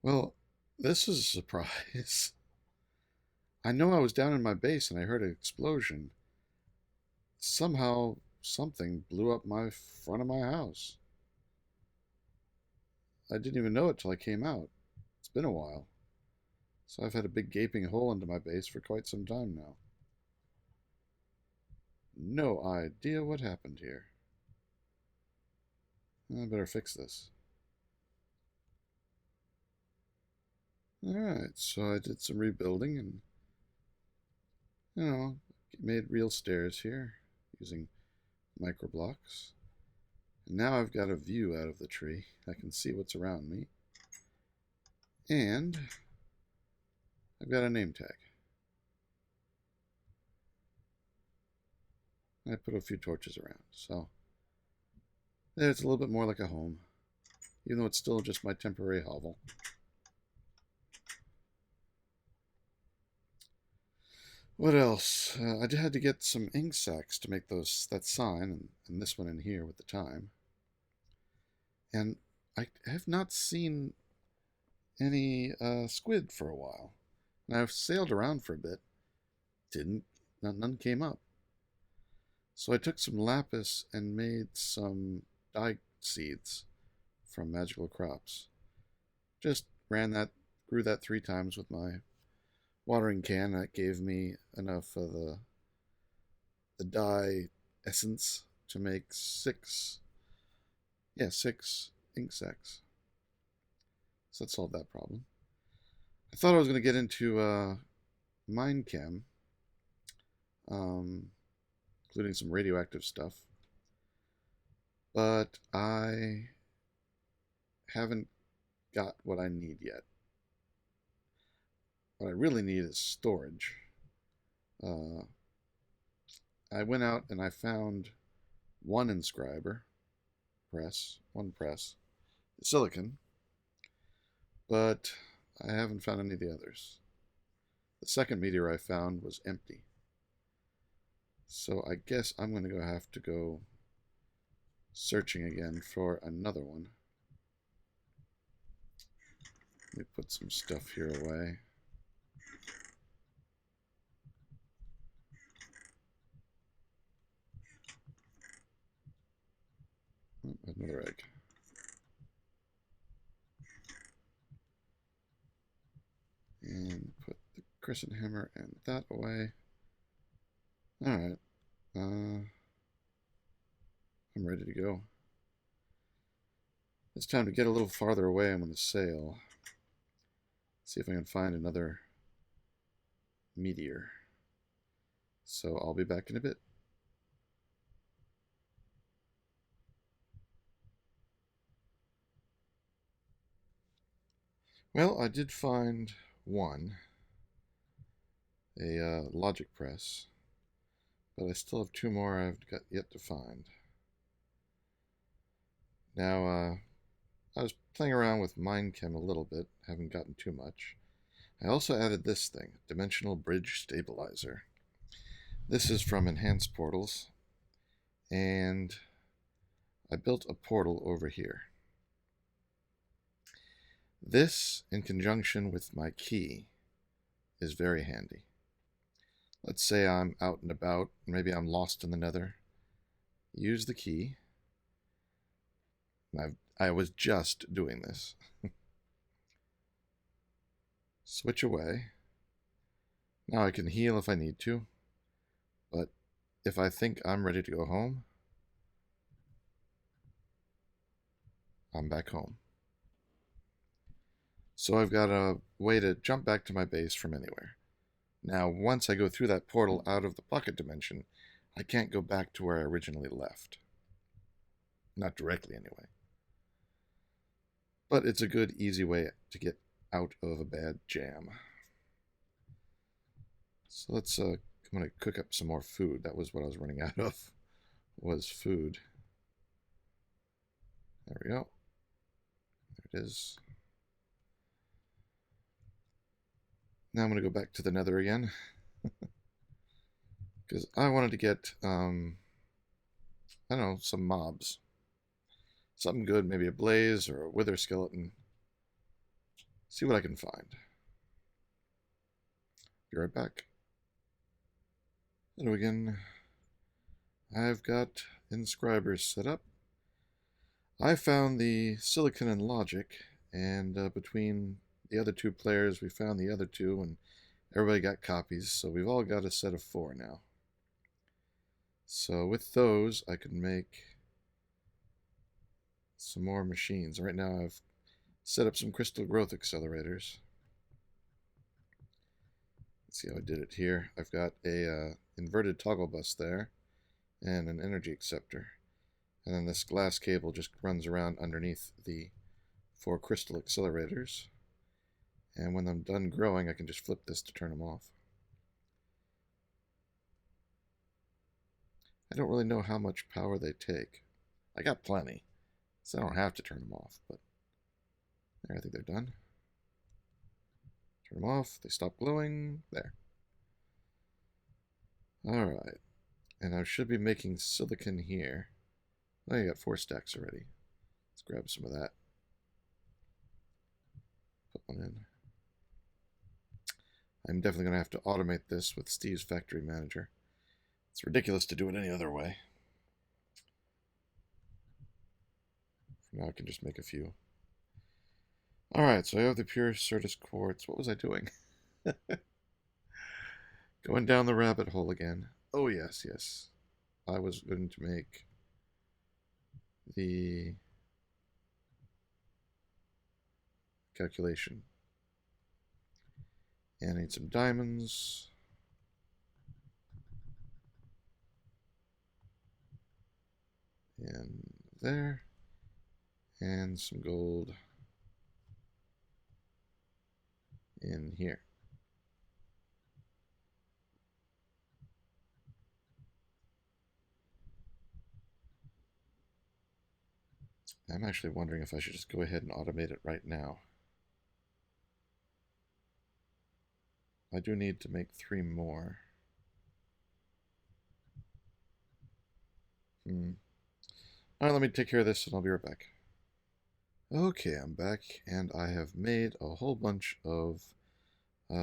Well, this is a surprise. I know I was down in my base and I heard an explosion. Somehow, something blew up my front of my house. I didn't even know it till I came out. It's been a while. So I've had a big gaping hole into my base for quite some time now. No idea what happened here. I better fix this. Alright, so I did some rebuilding and, made real stairs here using microblocks. And now I've got a view out of the tree. I can see what's around me. And I've got a name tag. I put a few torches around, so it's a little bit more like a home, even though it's still just my temporary hovel. What else? I had to get some ink sacs to make that sign, and this one in here with the time. And I have not seen any squid for a while. And I've sailed around for a bit. None came up. So I took some lapis and made some dye seeds from magical crops. Just grew that 3 times with my watering can. That gave me enough of the dye essence to make 6 ink sacs. So that solved that problem. I thought I was going to get into mine chem, including some radioactive stuff, but I haven't got what I need yet. What I really need is storage. I went out and I found one inscriber one press, silicon, but I haven't found any of the others. The second meteor I found was empty. So I guess I'm going to have to go searching again for another one. Let me put some stuff here away. Oh, another egg. And put the crescent hammer and that away. Alright. I'm ready to go. It's time to get a little farther away. I'm going to sail. See if I can find another meteor. So I'll be back in a bit. Well, I did find one, a logic press, but I still have 2 more I've got yet to find. Now, I was playing around with MineChem a little bit, haven't gotten too much. I also added this thing, Dimensional Bridge Stabilizer. This is from Enhanced Portals, and I built a portal over here. This, in conjunction with my key, is very handy. Let's say I'm out and about, maybe I'm lost in the nether. Use the key. I was just doing this. Switch away. Now I can heal if I need to, but if I think I'm ready to go home, I'm back home. So I've got a way to jump back to my base from anywhere. Now, once I go through that portal out of the bucket dimension, I can't go back to where I originally left. Not directly, anyway. But it's a good, easy way to get out of a bad jam. So let's, I'm going to cook up some more food. That was what I was running out of, was food. There we go. There it is. Now I'm going to go back to the nether again. Because I wanted to get, I don't know, some mobs. Something good, maybe a blaze or a wither skeleton. See what I can find. Be right back. Hello again. I've got inscribers set up. I found the silicon and logic, and between the other two players, we found the other two, and everybody got copies, so we've all got a set of 4 now. So with those, I can make some more machines. Right now I've set up some crystal growth accelerators. Let's see how I did it here. I've got a inverted toggle bus there and an energy acceptor. And then this glass cable just runs around underneath the 4 crystal accelerators. And when I'm done growing, I can just flip this to turn them off. I don't really know how much power they take. I got plenty, so I don't have to turn them off, but there, I think they're done. Turn them off, they stop glowing, there. Alright, and I should be making silicon here. Oh, you got 4 stacks already. Let's grab some of that. Put one in. I'm definitely going to have to automate this with Steve's Factory Manager. It's ridiculous to do it any other way. For now, I can just make a few. Alright, so I have the pure Certus quartz. What was I doing? Going down the rabbit hole again. Oh, yes, yes. I was going to make the calculation. And I need some diamonds. And there. And some gold in here. I'm actually wondering if I should just go ahead and automate it right now. I do need to make 3 more. Alright, let me take care of this and I'll be right back. Okay, I'm back and I have made a whole bunch of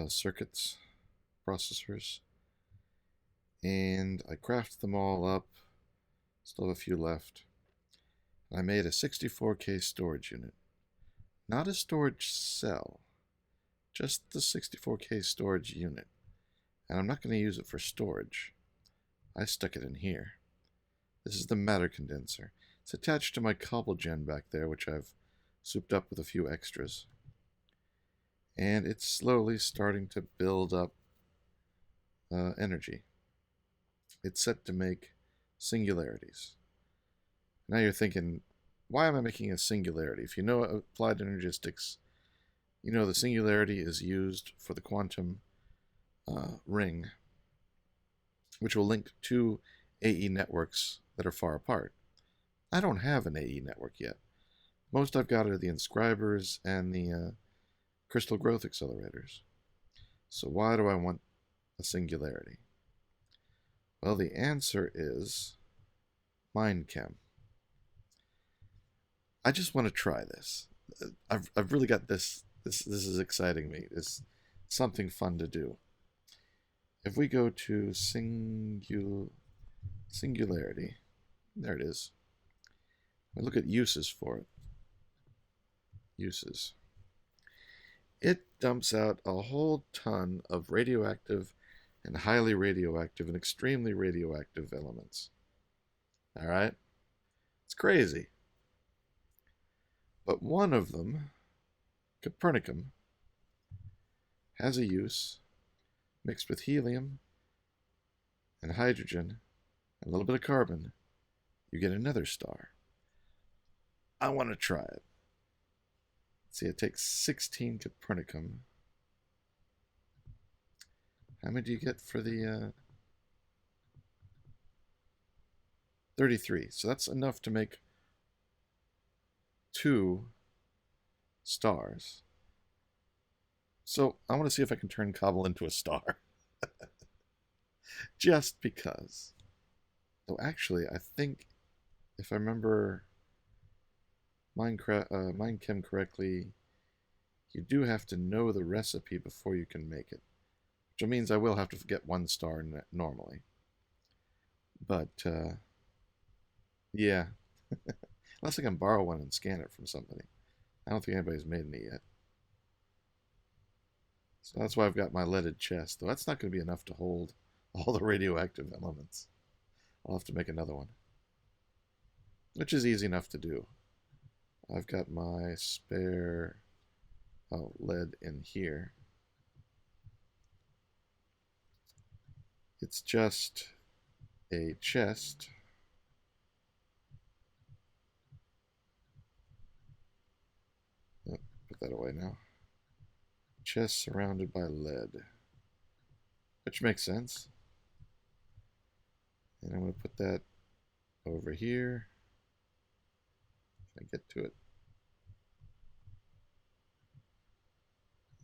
circuits, processors, and I crafted them all up. Still have a few left. I made a 64K storage unit. Not a storage cell, just the 64K storage unit. And I'm not going to use it for storage. I stuck it in here. This is the matter condenser. It's attached to my cobble gen back there, which I've souped up with a few extras. And it's slowly starting to build up energy. It's set to make singularities. Now you're thinking, why am I making a singularity? If you know Applied Energistics, you know the singularity is used for the quantum ring, which will link 2 AE networks that are far apart. I don't have an AE network yet. Most I've got are the inscribers and the crystal growth accelerators. So why do I want a singularity? Well, the answer is MindChem. I just want to try this. I've really got this. This is exciting me. It's something fun to do. If we go to singularity, there it is. I look at uses for it. Uses. It dumps out a whole ton of radioactive and highly radioactive and extremely radioactive elements. All right? It's crazy. But one of them, Copernicum, has a use mixed with helium and hydrogen and a little bit of carbon. You get another star. I want to try it. See, it takes 16 Copernicum. How many do you get for the 33? So that's enough to make 2 stars. So I want to see if I can turn cobble into a star. Just because. Though actually, I think if I remember MindChem correctly, you do have to know the recipe before you can make it, which means I will have to get 1 star normally. But, yeah. Unless I can borrow one and scan it from somebody. I don't think anybody's made any yet. So that's why I've got my leaded chest, though that's not going to be enough to hold all the radioactive elements. I'll have to make another one, which is easy enough to do. I've got my spare lead in here. It's just a chest. Oh, put that away now. Chest surrounded by lead, which makes sense. And I'm going to put that over here. If I get to it.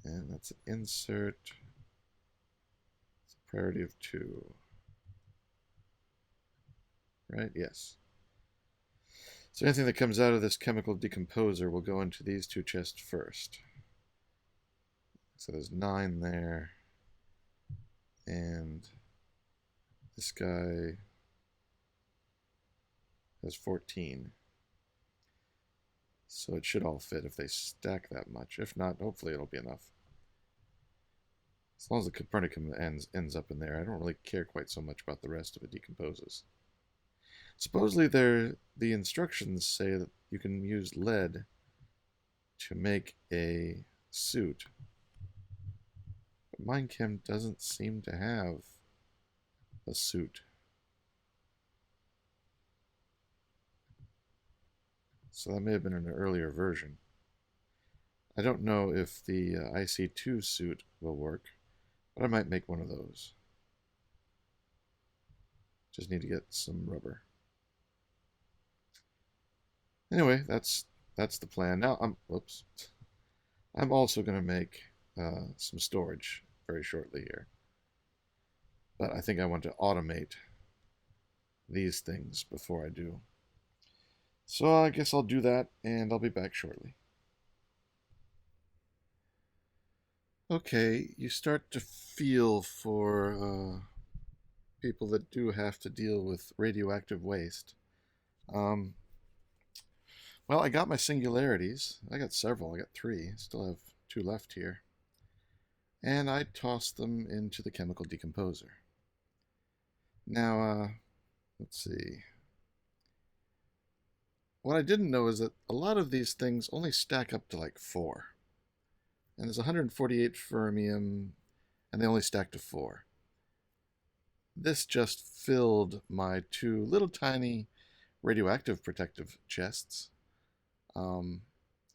And that's an insert. It's a priority of 2. Right? Yes. So anything that comes out of this chemical decomposer will go into these 2 chests first. So there's 9 there. And this guy has 14. So it should all fit if they stack that much. If not, hopefully it'll be enough. As long as the Copernicum ends up in there, I don't really care quite so much about the rest if it decomposes. Supposedly the instructions say that you can use lead to make a suit. But Minechem doesn't seem to have a suit. So that may have been an earlier version. I don't know if the IC2 suit will work, but I might make one of those. Just need to get some rubber. Anyway, that's the plan. Now I'm also going to make some storage very shortly here. But I think I want to automate these things before I do. So I guess I'll do that, and I'll be back shortly. Okay, you start to feel for people that do have to deal with radioactive waste. Well, I got my singularities. I got several. I got 3. Still have 2 left here. And I tossed them into the chemical decomposer. Now, let's see. What I didn't know is that a lot of these things only stack up to like 4. And there's 148 fermium, and they only stack to 4. This just filled my 2 little tiny radioactive protective chests.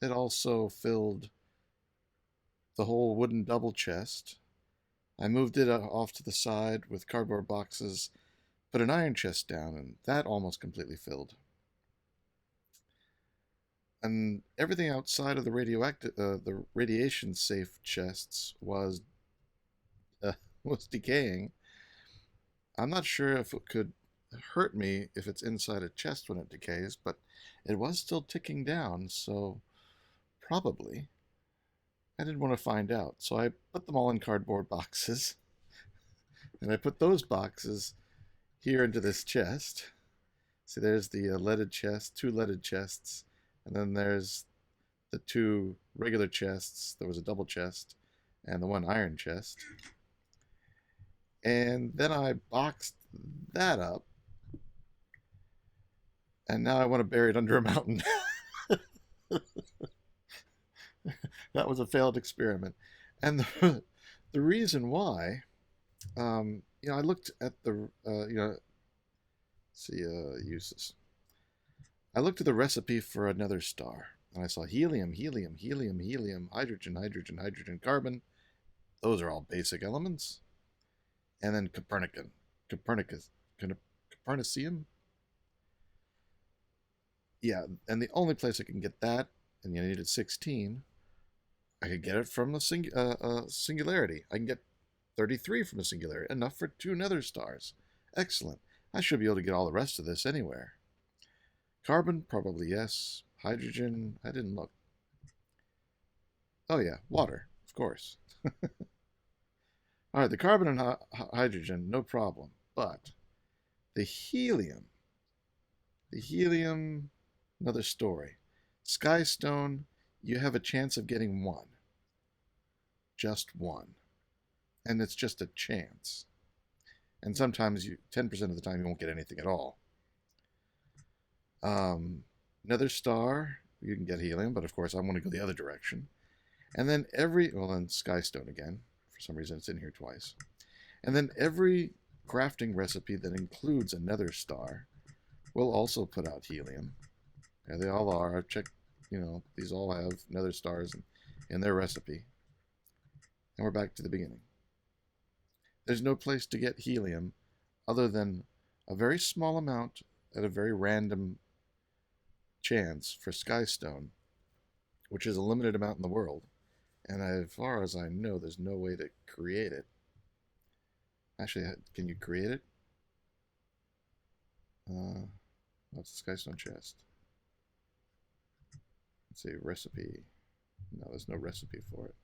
It also filled the whole wooden double chest. I moved it off to the side with cardboard boxes, put an iron chest down, and that almost completely filled. And everything outside of the the radiation safe chests was decaying. I'm not sure if it could hurt me if it's inside a chest when it decays, but it was still ticking down, so probably. I didn't want to find out, so I put them all in cardboard boxes, and I put those boxes here into this chest. See, there's the leaded chest, 2 leaded chests, and then there's the 2 regular chests. There was a double chest and the 1 iron chest. And then I boxed that up, and now I want to bury it under a mountain. That was a failed experiment. And the reason why, I looked at the, uses. I looked at the recipe for another star, and I saw helium, helium, helium, helium, hydrogen, hydrogen, hydrogen, carbon. Those are all basic elements. And then Copernicum. Yeah, and the only place I can get that, and you needed 16, I could get it from a singularity. I can get 33 from a singularity, enough for 2 nether stars. Excellent. I should be able to get all the rest of this anywhere. Carbon, probably yes. Hydrogen, I didn't look. Oh yeah, water, of course. All right, the carbon and hydrogen, no problem. But the helium, another story. Skystone, you have a chance of getting one, just one, and it's just a chance. And sometimes 10% of the time, you won't get anything at all. Another star, you can get helium, but of course, I want to go the other direction. And then then Skystone again. For some reason, it's in here twice. And then every crafting recipe that includes another star will also put out helium. And they all are. I've checked, these all have nether stars in their recipe. And we're back to the beginning. There's no place to get helium other than a very small amount at a very random chance for Skystone, which is a limited amount in the world. And as far as I know, there's no way to create it. Actually, can you create it? What's the Skystone chest? Let's see, recipe. No, there's no recipe for it.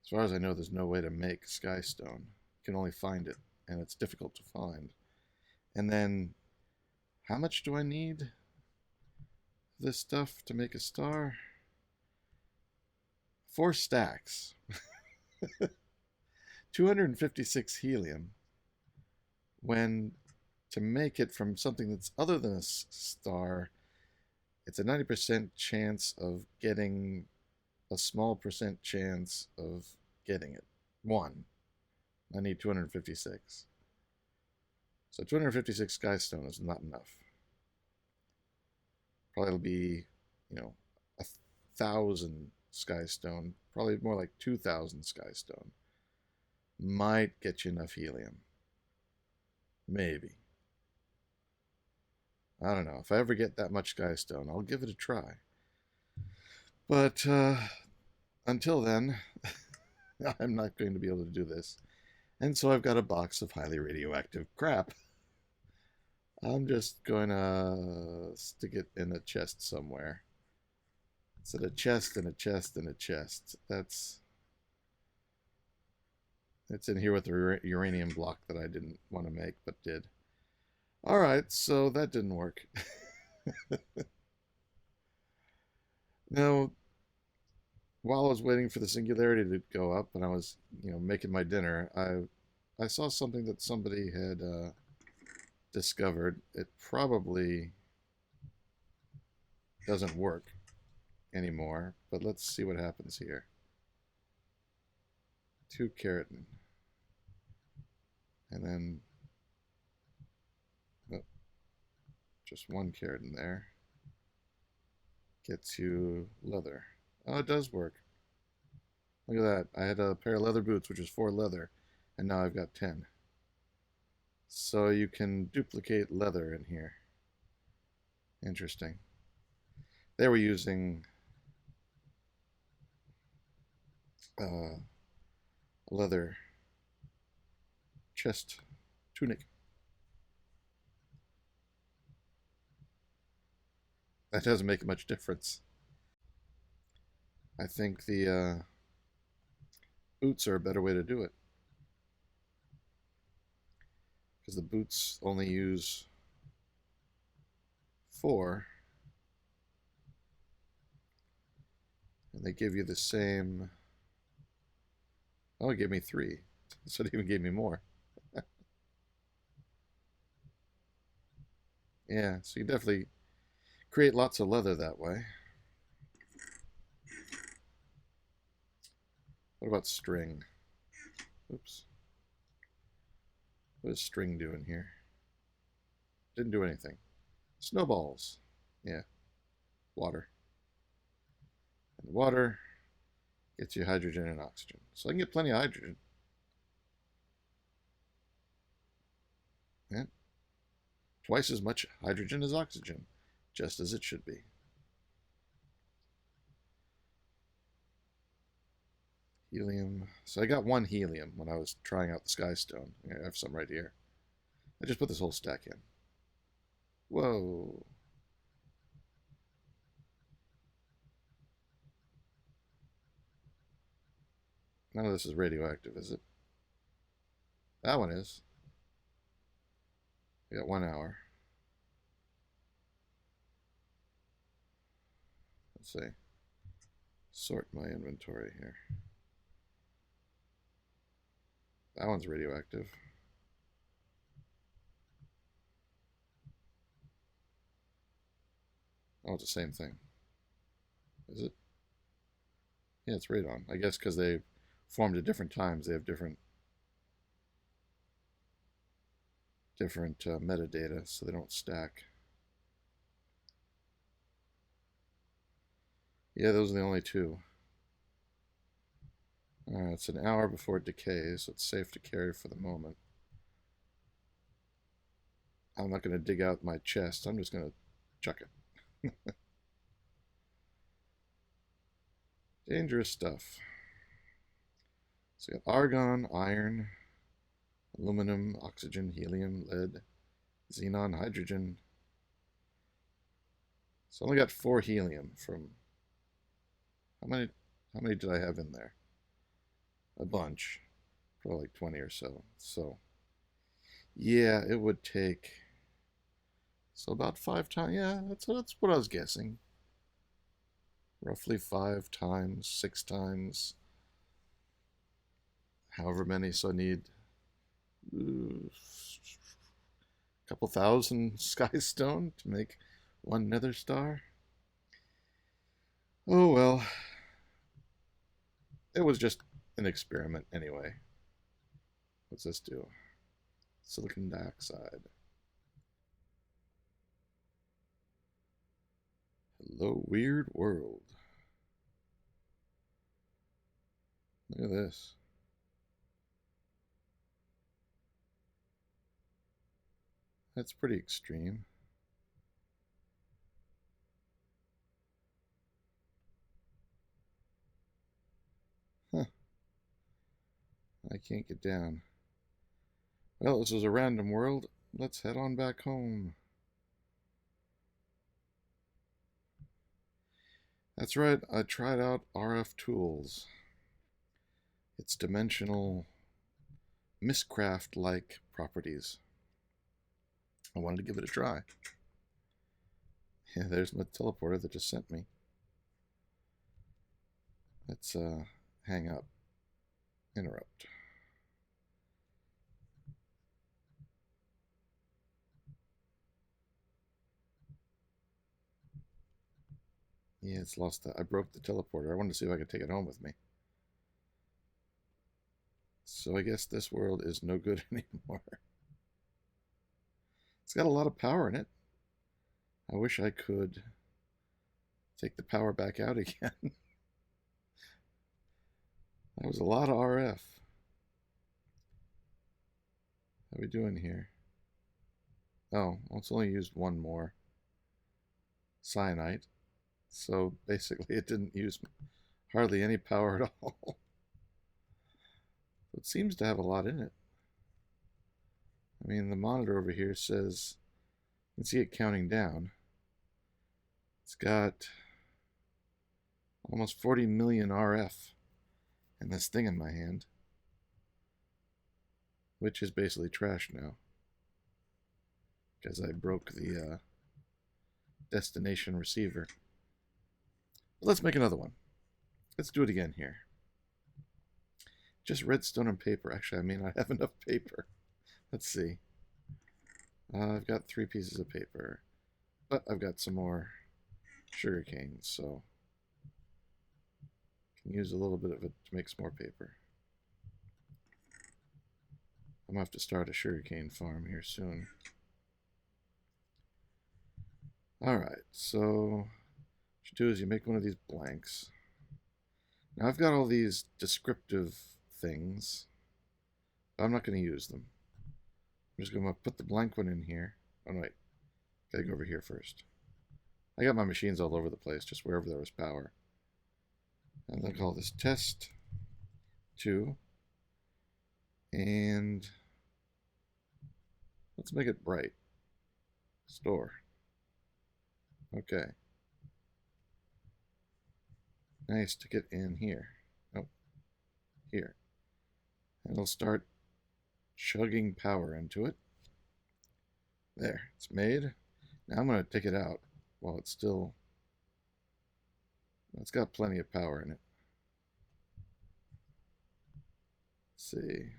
As far as I know, there's no way to make Skystone. You can only find it, and it's difficult to find. And then, how much do I need this stuff to make a star? 4 stacks. 256 helium. When to make it from something that's other than a star, it's a 90% chance of getting a small percent chance of getting it. 1. I need 256. So 256 Skystone is not enough. Probably it'll be, 1,000 Skystone. Probably more like 2,000 Skystone. Might get you enough helium. Maybe. I don't know. If I ever get that much Skystone, I'll give it a try. But until then, I'm not going to be able to do this. And so I've got a box of highly radioactive crap. I'm just going to stick it in a chest somewhere. It's in a chest and a chest and a chest. It's in here with the uranium block that I didn't want to make, but did. All right, so that didn't work. Now, while I was waiting for the singularity to go up and I was, making my dinner, I saw something that somebody had discovered. It probably doesn't work anymore, but let's see what happens here. 2 keratin. And then just 1 keratin there. Gets you leather. Oh, it does work. Look at that. I had a pair of leather boots, which is 4 leather, and now I've got 10. So you can duplicate leather in here. Interesting. They were using leather chest tunic. That doesn't make much difference. I think the boots are a better way to do it. Because the boots only use 4. And they give you the same. Oh, it gave me 3. So it even gave me more. Yeah, so you definitely create lots of leather that way. What about string? Oops. What does string do in here? Didn't do anything. Snowballs. Yeah. Water. And water gets you hydrogen and oxygen. So I can get plenty of hydrogen. And twice as much hydrogen as oxygen, just as it should be. Helium. So I got 1 helium when I was trying out the Skystone. I have some right here. I just put this whole stack in. Whoa. None of this is radioactive, is it? That one is. We got 1 hour. Let's see. Sort my inventory here. That one's radioactive. Oh, it's the same thing. Is it? Yeah, it's radon. I guess because they formed at different times, they have different metadata, so they don't stack. Yeah, those are the only two. It's an hour before it decays, so it's safe to carry for the moment. I'm not going to dig out my chest. I'm just going to chuck it. Dangerous stuff. So you got argon, iron, aluminum, oxygen, helium, lead, xenon, hydrogen. So I only got 4 helium from... How many did I have in there? A bunch. Probably like 20 or so. So, yeah, it would take... So about 5 times. Yeah, that's what I was guessing. Roughly 5 times, 6 times. However many, so I need... a couple thousand sky stone to make 1 nether star. Oh well. It was just an experiment anyway. What's this do? Silicon dioxide. Hello, weird world. Look at this. That's pretty extreme. Huh. I can't get down. Well, this was a random world. Let's head on back home. That's right, I tried out RFTools. It's dimensional Mistcraft-like properties. I wanted to give it a try. Yeah, there's my teleporter that just sent me. Let's hang up. Interrupt. Yeah, it's lost that. I broke the teleporter. I wanted to see if I could take it home with me. So I guess this world is no good anymore. It's got a lot of power in it. I wish I could take the power back out again. That was a lot of RF. How are we doing here? Oh, it's only used 1 more. Cyanite. So basically it didn't use hardly any power at all. It seems to have a lot in it. I mean, the monitor over here says, you can see it counting down. It's got almost 40 million RF in this thing in my hand, which is basically trash now because I broke the destination receiver. But let's make another one. Let's do it again here. Just redstone and paper. Actually, I may not have enough paper. Let's see. I've got 3 pieces of paper, but I've got some more sugar cane, so I can use a little bit of it to make some more paper. I'm gonna have to start a sugarcane farm here soon. Alright, so what you do is you make one of these blanks. Now I've got all these descriptive things, but I'm not going to use them. I'm just going to put the blank one in here. Oh no, wait, gotta go over here first. I got my machines all over the place, just wherever there was power. I'm going to call this test 2. And let's make it bright. Store. Okay. Nice, stick it in here. Oh, here. And it'll start chugging power into it. There, it's made. Now I'm going to take it out while it's still... It's got plenty of power in it. Let's see.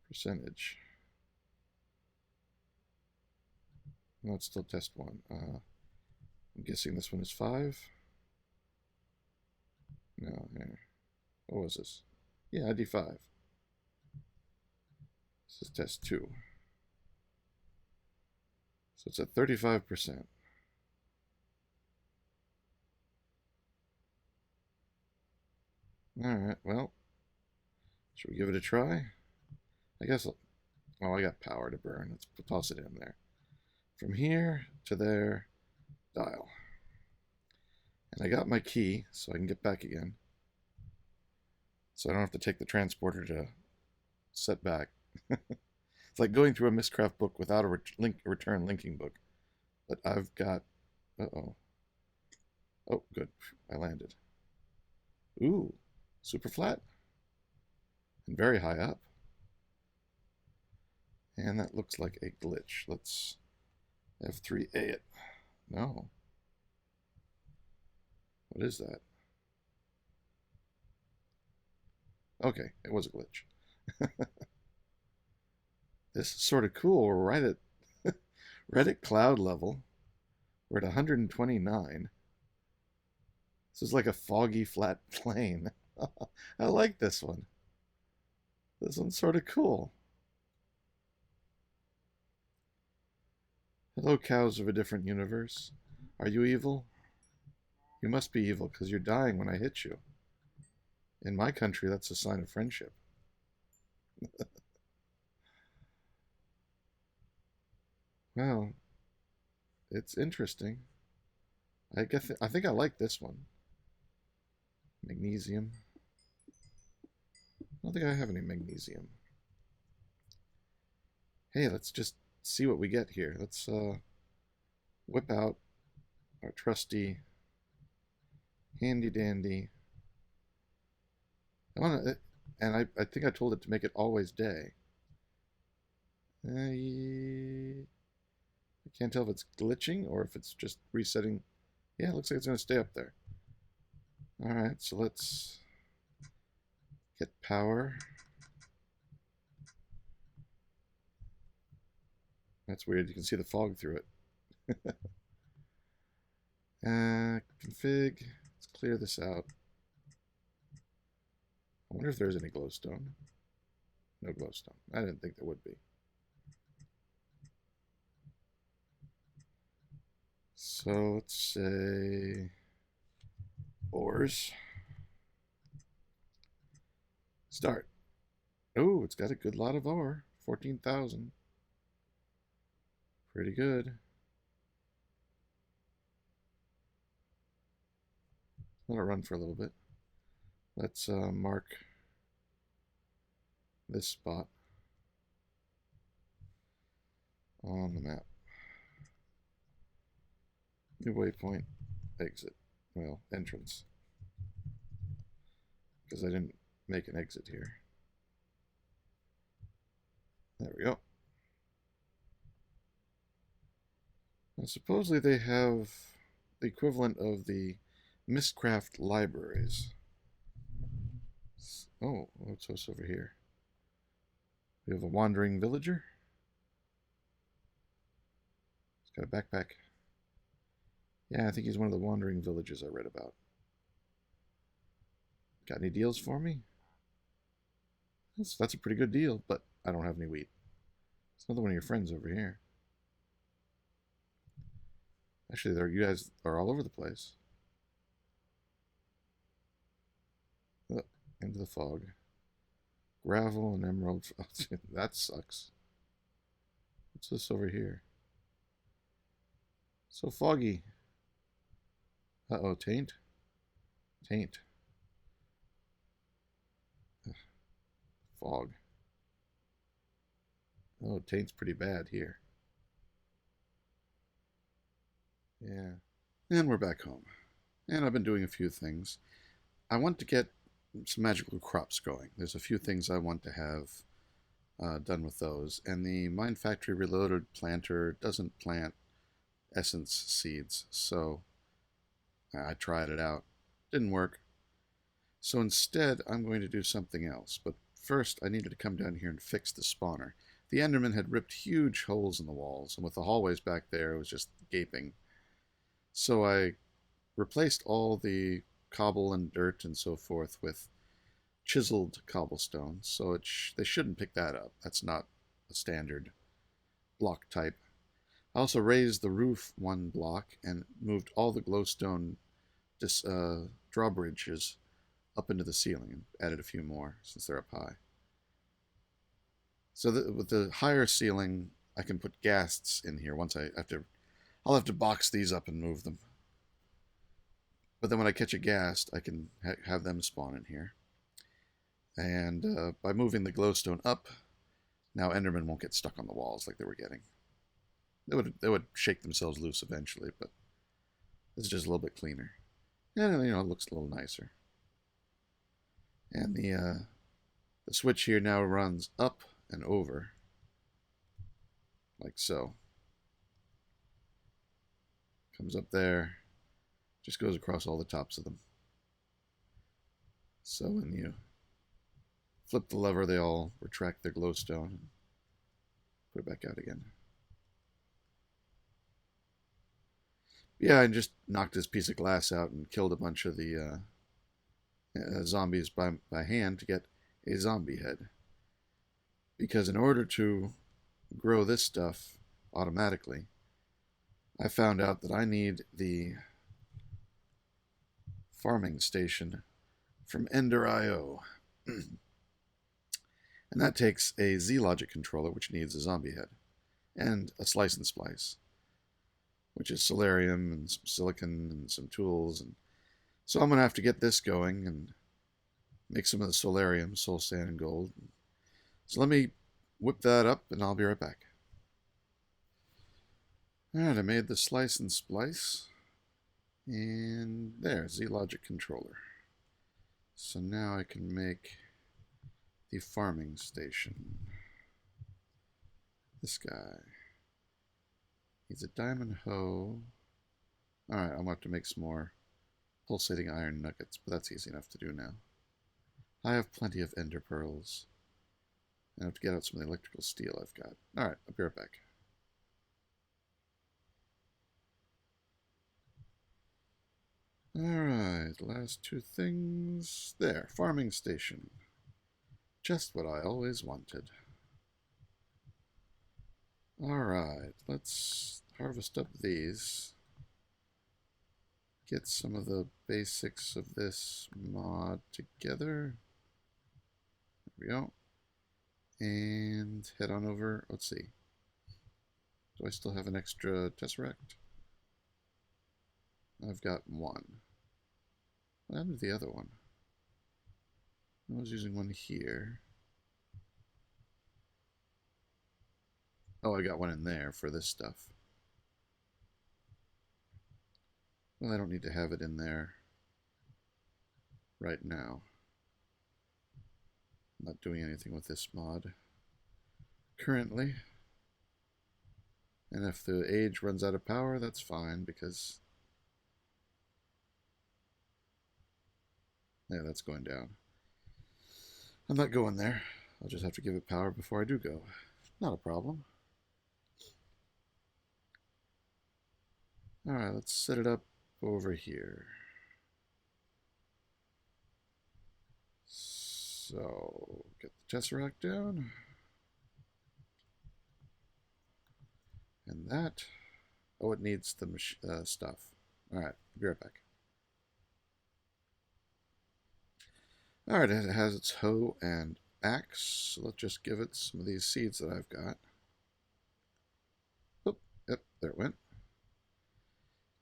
Percentage. No, it's still test 1. I'm guessing this one is 5. No, here. What was this? Yeah, ID 5. This is test 2. So it's at 35%. Alright, well, should we give it a try? I guess, oh, I got power to burn. Let's toss it in there. From here to there, dial. And I got my key, so I can get back again. So I don't have to take the transporter to set back. It's like going through a Mistcraft book without a return linking book. But I've got... Uh-oh. Oh, good. I landed. Ooh, super flat. And very high up. And that looks like a glitch. Let's F3A it. No. What is that? Okay, it was a glitch. This is sort of cool. We're right at cloud level. We're at 129. This is like a foggy flat plane. I like this one. This one's sort of cool. Hello, cows of a different universe. Are you evil? You must be evil because you're dying when I hit you. In my country, that's a sign of friendship. Well, it's interesting. I think I like this one. Magnesium. I don't think I have any magnesium. Hey, let's just see what we get here. Let's whip out our trusty handy dandy. And I think I told it to make it always day. I can't tell if it's glitching or if it's just resetting. Yeah, it looks like it's going to stay up there. Alright, so let's get power. That's weird. You can see the fog through it. Config. Let's clear this out. I wonder if there's any glowstone. No glowstone. I didn't think there would be. So let's say ores. Start. Oh, it's got a good lot of ore. 14,000. Pretty good. Let it run for a little bit. Let's mark this spot on the map. New waypoint, exit. Well, entrance. Because I didn't make an exit here. There we go. Now, supposedly they have the equivalent of the Mistcraft libraries. Oh, what's this over here? We have a wandering villager. He's got a backpack. Yeah, I think he's one of the wandering villagers I read about. Got any deals for me? That's a pretty good deal, but I don't have any wheat. It's another one of your friends over here. Actually, you guys are all over the place. Oh, into the fog. Gravel and emerald. That sucks. What's this over here? So foggy. Uh-oh, taint. Taint. Fog. Oh, taint's pretty bad here. Yeah. And we're back home. And I've been doing a few things. I want to get some magical crops going. There's a few things I want to have done with those. And the Mind Factory Reloaded planter doesn't plant essence seeds, so I tried it out. Didn't work. So instead, I'm going to do something else. But first, I needed to come down here and fix the spawner. The Enderman had ripped huge holes in the walls, and with the hallways back there, it was just gaping. So I replaced all the cobble and dirt and so forth with chiseled cobblestone, so they shouldn't pick that up. That's not a standard block type. I also raised the roof one block and moved all the glowstone drawbridges up into the ceiling and added a few more since they're up high. So with the higher ceiling, I can put ghasts in here. I'll have to box these up and move them. But then when I catch a ghast, I can have them spawn in here. And by moving the glowstone up, now Endermen won't get stuck on the walls like they were getting. They would shake themselves loose eventually, but this is just a little bit cleaner. And, it looks a little nicer. And the switch here now runs up and over, like so. Comes up there, just goes across all the tops of them. So when you flip the lever, they all retract their glowstone and put it back out again. Yeah, I just knocked this piece of glass out and killed a bunch of the zombies by hand to get a zombie head. Because in order to grow this stuff automatically, I found out that I need the farming station from Ender.io. And that takes a Z-Logic controller, which needs a zombie head, and a slice and splice, which is solarium and some silicon and some tools. And so I'm going to have to get this going and make some of the solarium, soul sand, and gold. So let me whip that up, and I'll be right back. Alright, I made the slice and splice. And there, Z-Logic controller. So now I can make the farming station. This guy needs a diamond hoe. Alright, I'm going to have to make some more pulsating iron nuggets, but that's easy enough to do now. I have plenty of ender pearls. I have to get out some of the electrical steel I've got. Alright, I'll be right back. Alright, last two things. There, farming station. Just what I always wanted. Alright, let's harvest up these. Get some of the basics of this mod together. There we go. And head on over. Let's see. Do I still have an extra tesseract? I've got one. What happened to the other one? I was using one here. Oh, I got one in there for this stuff. Well, I don't need to have it in there right now. I'm not doing anything with this mod currently. And if the age runs out of power, that's fine, because yeah, that's going down. I'm not going there. I'll just have to give it power before I do go. Not a problem. Alright, let's set it up over here. So, get the tesseract down. And that. Oh, it needs the stuff. Alright, be right back. Alright, it has its hoe and axe. So let's just give it some of these seeds that I've got. Oh, yep, there it went.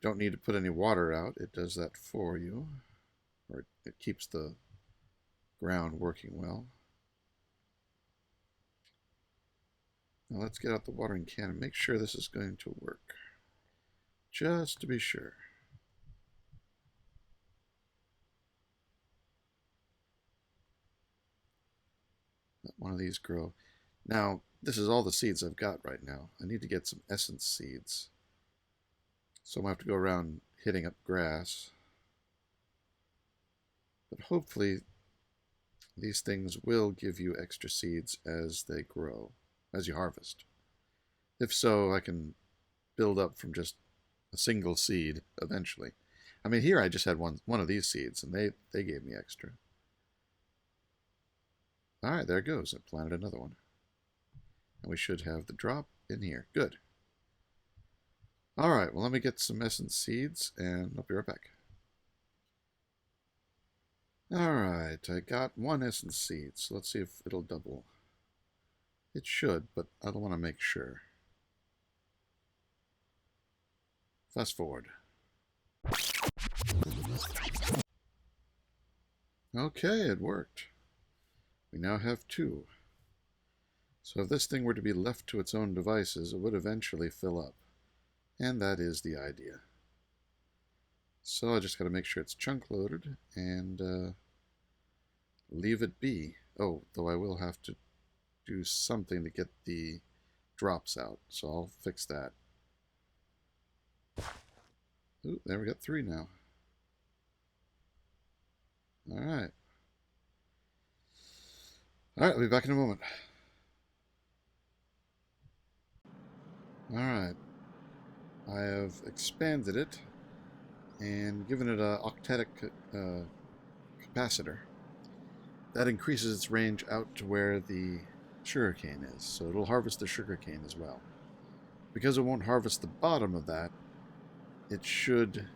Don't need to put any water out. It does that for you. Or it keeps the ground working well. Now let's get out the watering can and make sure this is going to work. Just to be sure. one of these grow. Now, this is all the seeds I've got right now. I need to get some essence seeds. So I'm going to have to go around hitting up grass. But hopefully these things will give you extra seeds as they grow, as you harvest. If so, I can build up from just a single seed eventually. I mean, here I just had one of these seeds, and they gave me extra. All right, there it goes. I planted another one. And we should have the drop in here. Good. All right, well, let me get some essence seeds, and I'll be right back. All right, I got one essence seed, so let's see if it'll double. It should, but I don't want to make sure. Fast forward. Okay, it worked. We now have 2. So if this thing were to be left to its own devices, it would eventually fill up. And that is the idea. So I just got to make sure it's chunk loaded and leave it be. Oh, though I will have to do something to get the drops out, so I'll fix that. Ooh, there we got 3 now. Alright. Alright, I'll be back in a moment. Alright. I have expanded it and given it an octetic capacitor. That increases its range out to where the sugarcane is, so it'll harvest the sugarcane as well. Because it won't harvest the bottom of that, it should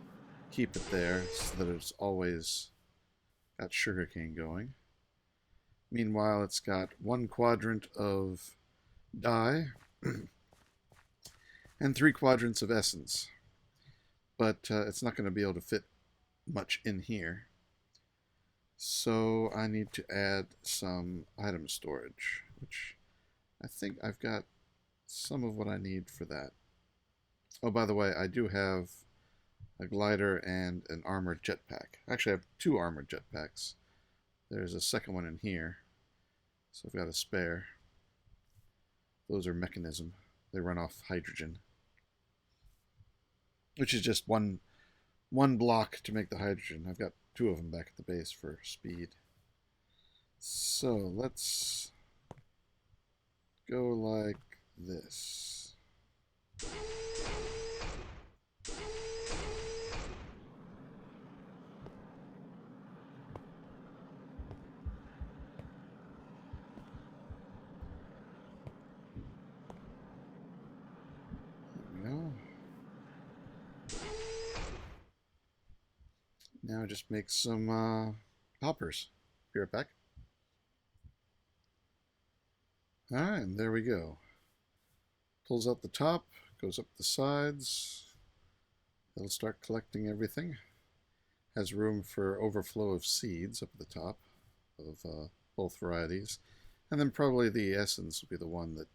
keep it there so that it's always got sugarcane going. Meanwhile, it's got 1 quadrant of dye and 3 quadrants of essence. But it's not going to be able to fit much in here. So I need to add some item storage, which I think I've got some of what I need for that. Oh, by the way, I do have a glider and an armored jetpack. Actually, I have 2 armored jetpacks. There's a second one in here, so I've got a spare. Those are mechanism. They run off hydrogen, which is just one block to make the hydrogen. I've got 2 of them back at the base for speed. So let's go like this. Now just make some hoppers. Be right back. Alright, and there we go. Pulls out the top, goes up the sides. It'll start collecting everything. Has room for overflow of seeds up at the top of both varieties. And then probably the essence will be the one that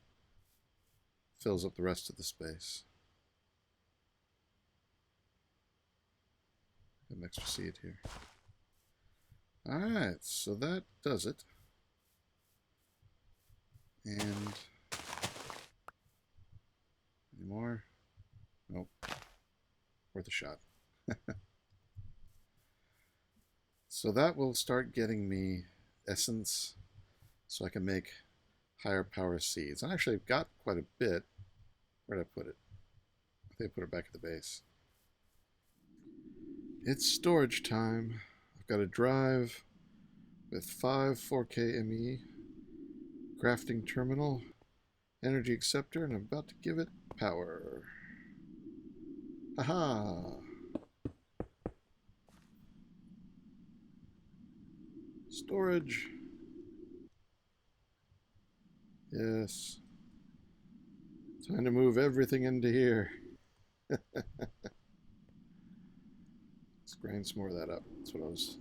fills up the rest of the space. An extra seed here. Alright, so that does it. And any more? Nope. Worth a shot. So that will start getting me essence so I can make higher power seeds. And actually I've got quite a bit. Where did I put it? I think I put it back at the base. It's storage time. I've got a drive with 5 4K ME, crafting terminal, energy acceptor, and I'm about to give it power. Aha! Storage. Yes. Time to move everything into here. Let's grind some more of that up. That's what I was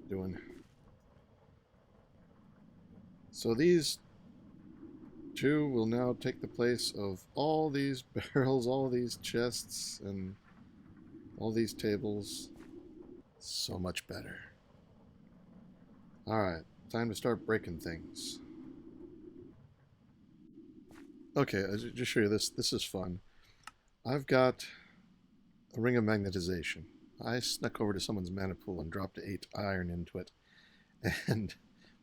doing. So these 2 will now take the place of all these barrels, all these chests, and all these tables. So much better. Alright, time to start breaking things. Okay, I'll just show you this. This is fun. I've got a ring of magnetization. I snuck over to someone's mana pool and dropped 8 iron into it and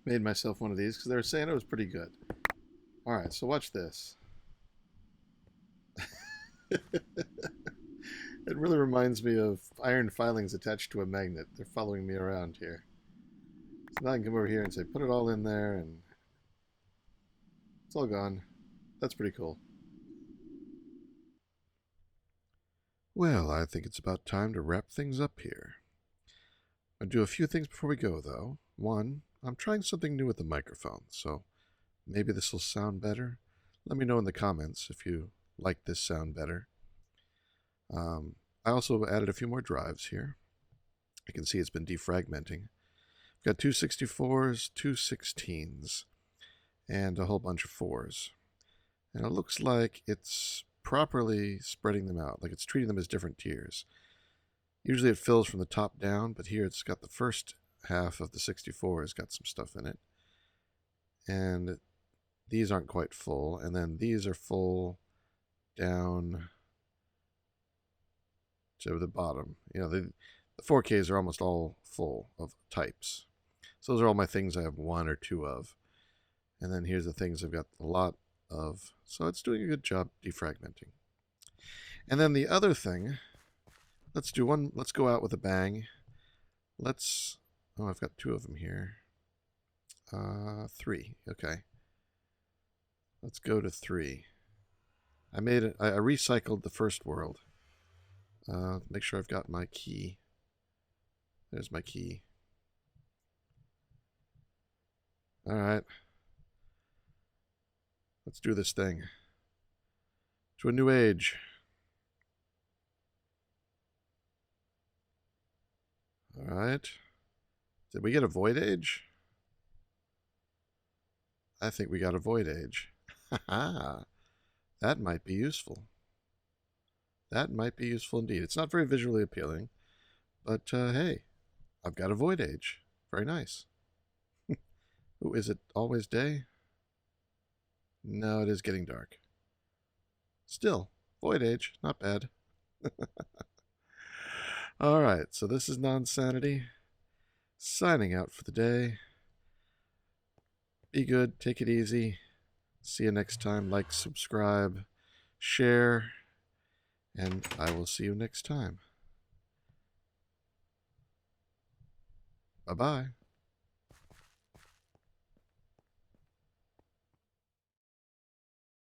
made myself one of these because they were saying it was pretty good. Alright, so watch this. It really reminds me of iron filings attached to a magnet. They're following me around here. So now I can come over here and say, put it all in there, and it's all gone. That's pretty cool. Well, I think it's about time to wrap things up here. I'll do a few things before we go, though. One, I'm trying something new with the microphone, so maybe this will sound better. Let me know in the comments if you like this sound better. I also added a few more drives here. You can see it's been defragmenting. I've got two 64s, two 16s, and a whole bunch of 4s. And it looks like it's properly spreading them out, like it's treating them as different tiers. Usually it fills from the top down, but here it's got the first half of the 64 has got some stuff in it. And these aren't quite full, and then these are full down to the bottom. You know, the 4Ks are almost all full of types. So those are all my things I have 1 or 2 of. And then here's the things I've got a lot of. So it's doing a good job defragmenting. And then the other thing, let's go out with a bang. I've got 2 of them here. 3, okay. Let's go to 3. I recycled the first world. Make sure I've got my key. There's my key. All right. Let's do this thing. To a new age. All right. Did we get a void age? I think we got a void age. Haha. That might be useful. That might be useful indeed. It's not very visually appealing, but hey, I've got a void age. Very nice. Ooh, is it always day? No, it is getting dark. Still, void age, not bad. All right, so this is Nonsanity, signing out for the day. Be good, take it easy. See you next time. Like, subscribe, share, and I will see you next time. Bye-bye.